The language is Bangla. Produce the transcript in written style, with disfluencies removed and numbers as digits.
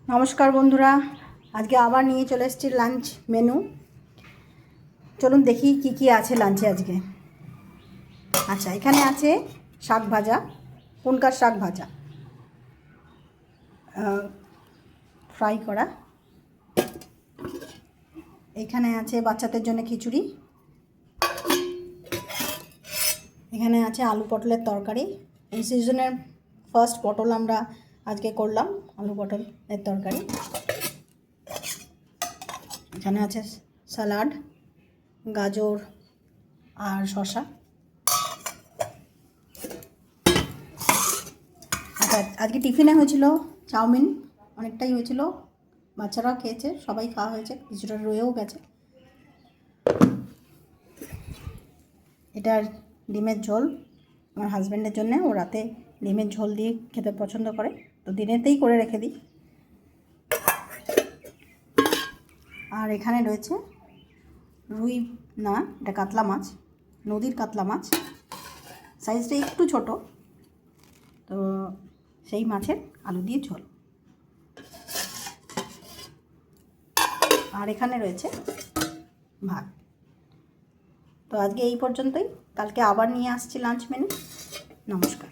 নমস্কার বন্ধুরা, আজকে আবার নিয়ে চলে এসেছি লাঞ্চ মেনু। চলুন দেখি কি কি আছে লাঞ্চে আজকে। আচ্ছা, এখানে আছে শাক ভাজা, কুনকার শাক ভাজা ফ্রাই করা। এখানে আছে বাচ্চাদের জন্য খিচুড়ি। এখানে আছে আলু পটলের তরকারি। এই সিজনের ফার্স্ট পটল আমরা আজকে করলাম, আলু পটলের তরকারি। এখানে আছে স্যালাড, গাজর আর শসা। আচ্ছা, আজকে টিফিনে হয়েছিল চাউমিন, অনেকটাই হয়েছিল, বাচ্চারাও খেয়েছে, সবাই খাওয়া হয়েছে, কিছুটা রয়েও গেছে। এটার ডিমের ঝোল আমার হাজব্যান্ডের জন্য, ও রাতে ডিমের ঝোল দিয়ে খেতে পছন্দ করে, তো দিনেতেই করে রেখে দিই। আর এখানে রয়েছে রুই, না এটা কাতলা মাছ, নদীর কাতলা মাছ, সাইজটা একটু ছোট, তো সেই মাছের আলু দিয়ে ঝোল। আর এখানে রয়েছে ভাত। তো আজকে এই পর্যন্তই, কালকে আবার নিয়ে আসছি লাঞ্চ মেনু। নমস্কার।